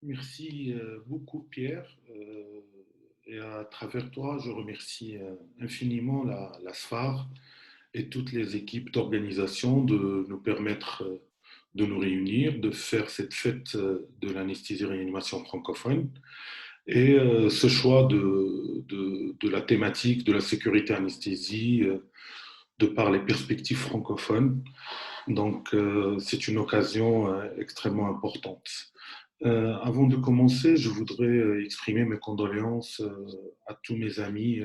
Merci beaucoup, Pierre. Et à travers toi, je remercie infiniment la SFAR et toutes les équipes d'organisation de nous permettre de nous réunir, de faire cette fête de l'anesthésie-réanimation francophone. Et ce choix de la thématique de la sécurité anesthésie de par les perspectives francophones. Donc, c'est une occasion extrêmement importante. Avant de commencer, je voudrais exprimer mes condoléances à tous mes amis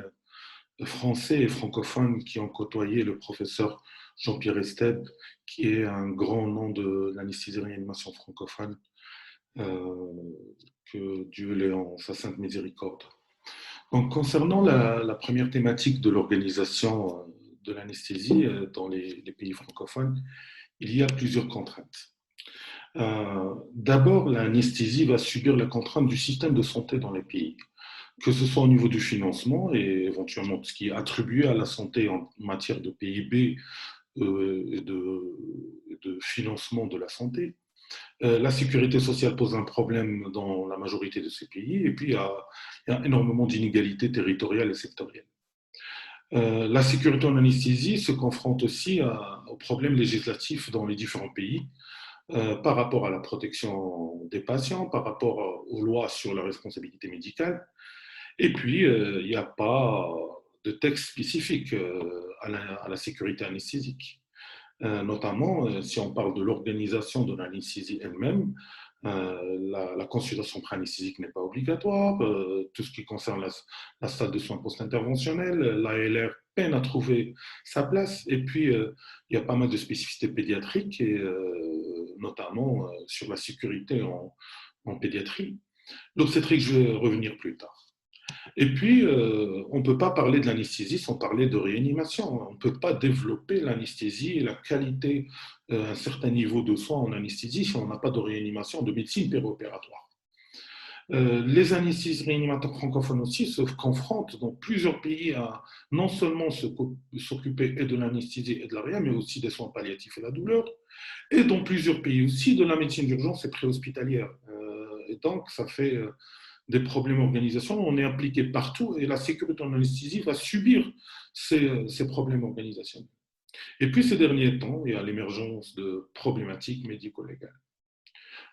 français et francophones qui ont côtoyé le professeur Jean-Pierre Estève, qui est un grand nom de l'anesthésie-réanimation francophone. Euh, que Dieu l'ait en sa sainte miséricorde. Donc, concernant la première thématique de l'organisation de l'anesthésie dans les pays francophones, il y a plusieurs contraintes. D'abord, l'anesthésie va subir la contrainte du système de santé dans les pays, que ce soit au niveau du financement et éventuellement ce qui est attribué à la santé en matière de PIB et de financement de la santé. La sécurité sociale pose un problème dans la majorité de ces pays, et puis il y a énormément d'inégalités territoriales et sectorielles. La sécurité en anesthésie se confronte aussi aux problèmes législatifs dans les différents pays par rapport à la protection des patients, par rapport aux lois sur la responsabilité médicale. Et puis, il n'y a pas de texte spécifique à la sécurité anesthésique. Notamment, si on parle de l'organisation de l'anesthésie elle-même, la consultation pré-anesthésique n'est pas obligatoire. Tout ce qui concerne la salle de soins post-interventionnels, l'ALR peine à trouver sa place. Et puis, il y a pas mal de spécificités pédiatriques, et notamment sur la sécurité en pédiatrie. L'obstétrique, je vais revenir plus tard. Et puis, on ne peut pas parler de l'anesthésie sans parler de réanimation. On ne peut pas développer l'anesthésie et la qualité, un certain niveau de soins en anesthésie si on n'a pas de réanimation, de médecine péri-opératoire. Les anesthésistes réanimateurs francophones aussi se confrontent dans plusieurs pays à non seulement s'occuper de l'anesthésie et de la réa, mais aussi des soins palliatifs et la douleur, et dans plusieurs pays aussi de la médecine d'urgence et préhospitalière. Et donc, ça fait des problèmes d'organisation. On est impliqué partout et la sécurité en anesthésie va subir ces problèmes organisationnels. Et puis, ces derniers temps, il y a l'émergence de problématiques médico-légales.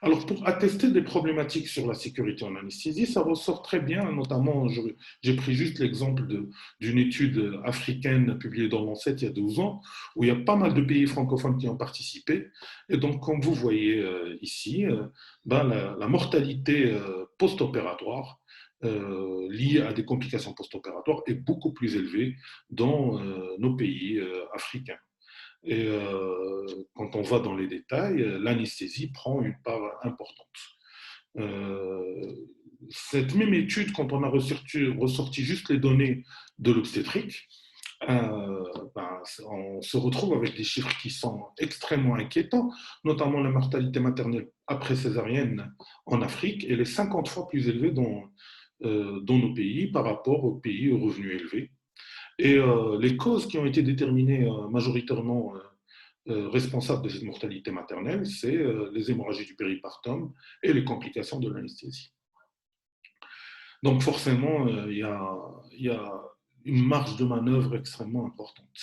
Alors, pour attester des problématiques sur la sécurité en anesthésie, ça ressort très bien, notamment, j'ai pris juste l'exemple d'une étude africaine publiée dans l'ANSET il y a 12 ans, où il y a pas mal de pays francophones qui ont participé. Et donc, comme vous voyez ici, ben, la mortalité post-opératoire liée à des complications post-opératoires est beaucoup plus élevée dans nos pays africains. Et quand on va dans les détails, l'anesthésie prend une part importante. Euh, cette même étude, quand on a ressorti juste les données de l'obstétrique, ben, on se retrouve avec des chiffres qui sont extrêmement inquiétants, notamment la mortalité maternelle après césarienne en Afrique, elle est 50 fois plus élevée dans nos pays par rapport aux pays aux revenus élevés. Et les causes qui ont été déterminées majoritairement responsables de cette mortalité maternelle, c'est les hémorragies du péripartum et les complications de l'anesthésie. Donc forcément, il y a une marge de manœuvre extrêmement importante.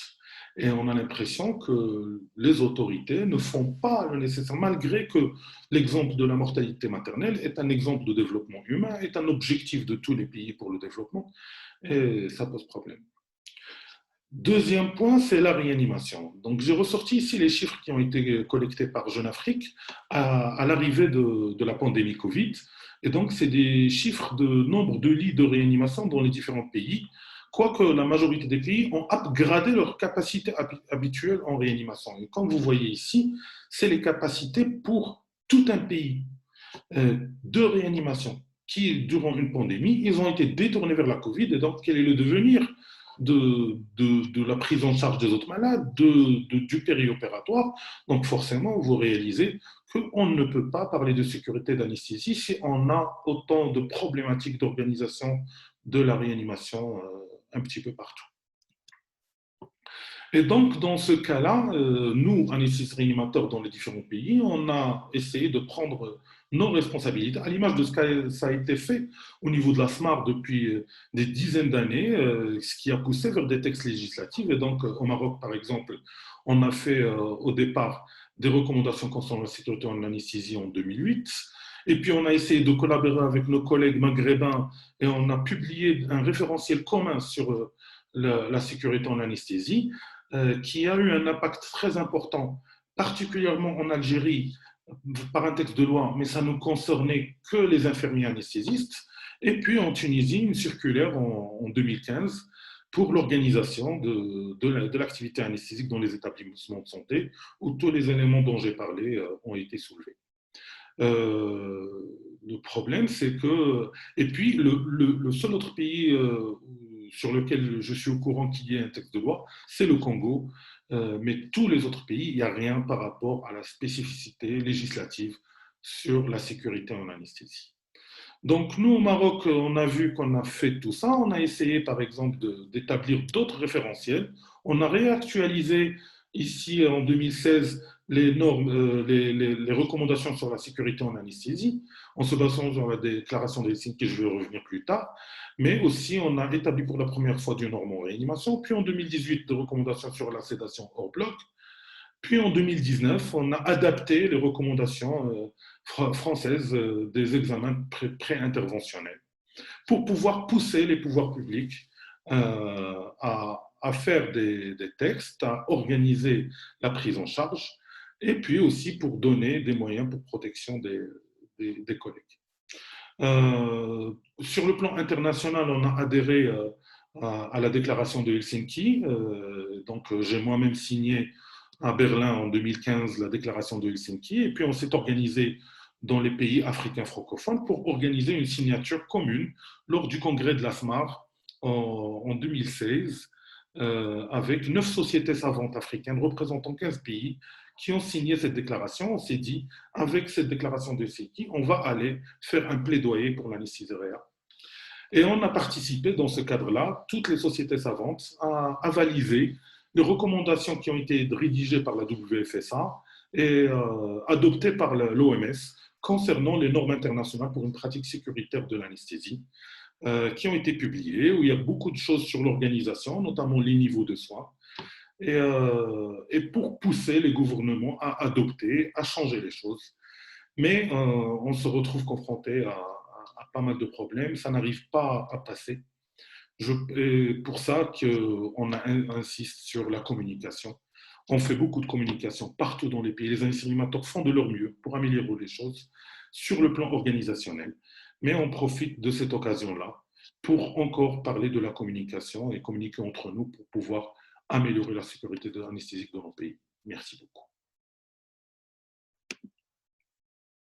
Et on a l'impression que les autorités ne font pas le nécessaire, malgré que l'exemple de la mortalité maternelle est un exemple de développement humain, est un objectif de tous les pays pour le développement, et ça pose problème. Deuxième point, c'est la réanimation. Donc, j'ai ressorti ici les chiffres qui ont été collectés par Jeune Afrique à l'arrivée de la pandémie Covid. Et donc, c'est des chiffres de nombre de lits de réanimation dans les différents pays, quoique la majorité des pays ont upgradé leur capacité habituelle en réanimation. Et comme vous voyez ici, c'est les capacités pour tout un pays de réanimation qui, durant une pandémie, ils ont été détournés vers la Covid. Et donc, quel est le devenir de la prise en charge des autres malades, du périopératoire? Donc, forcément, vous réalisez qu'on ne peut pas parler de sécurité d'anesthésie si on a autant de problématiques d'organisation de la réanimation un petit peu partout. Et donc, dans ce cas-là, nous, anesthésistes réanimateurs dans les différents pays, on a essayé de prendre nos responsabilités, à l'image de ce que ça a été fait au niveau de la SMAR depuis des dizaines d'années, ce qui a poussé vers des textes législatifs. Et donc, au Maroc, par exemple, on a fait au départ des recommandations concernant la sécurité en anesthésie en 2008. Et puis, on a essayé de collaborer avec nos collègues maghrébins et on a publié un référentiel commun sur la sécurité en anesthésie qui a eu un impact très important, particulièrement en Algérie, par un texte de loi, mais ça ne concernait que les infirmiers anesthésistes. Et puis en Tunisie, une circulaire en 2015 pour l'organisation de l'activité anesthésique dans les établissements de santé, où tous les éléments dont j'ai parlé ont été soulevés. Le problème, c'est que... Et puis, le seul autre pays sur lequel je suis au courant qu'il y ait un texte de loi, c'est le Congo. Mais tous les autres pays, il n'y a rien par rapport à la spécificité législative sur la sécurité en anesthésie. Donc, nous, au Maroc, on a vu qu'on a fait tout ça. On a essayé, par exemple, d'établir d'autres référentiels. On a réactualisé ici, en 2016, les normes, les recommandations sur la sécurité en anesthésie, en se basant sur la déclaration des signes, que je vais revenir plus tard. Mais aussi, on a établi pour la première fois du norme en réanimation. Puis, en 2018, des recommandations sur la sédation hors bloc. Puis en 2019, on a adapté les recommandations françaises des examens pré-interventionnels pour pouvoir pousser les pouvoirs publics à faire des textes, à organiser la prise en charge, et puis aussi pour donner des moyens pour protection des collègues. Sur le plan international, on a adhéré à la déclaration de Helsinki. Donc, j'ai moi-même signé à Berlin en 2015 la déclaration de Helsinki. Et puis, on s'est organisé dans les pays africains francophones pour organiser une signature commune lors du congrès de l'AFMAR en 2016 avec 9 sociétés savantes africaines représentant 15 pays qui ont signé cette déclaration. On s'est dit, avec cette déclaration de Helsinki, on va aller faire un plaidoyer pour l'anesthésie-réa. Et on a participé dans ce cadre-là, toutes les sociétés savantes, à valider les recommandations qui ont été rédigées par la WFSA et adoptées par l'OMS concernant les normes internationales pour une pratique sécuritaire de l'anesthésie, qui ont été publiées, où il y a beaucoup de choses sur l'organisation, notamment les niveaux de soins, et pour pousser les gouvernements à adopter, à changer les choses. Mais on se retrouve confronté à pas mal de problèmes, ça n'arrive pas à passer. Et pour ça qu'on insiste sur la communication. On fait beaucoup de communication partout dans les pays. Les animateurs font de leur mieux pour améliorer les choses sur le plan organisationnel. Mais on profite de cette occasion-là pour encore parler de la communication et communiquer entre nous pour pouvoir améliorer la sécurité anesthésique dans nos pays. Merci beaucoup.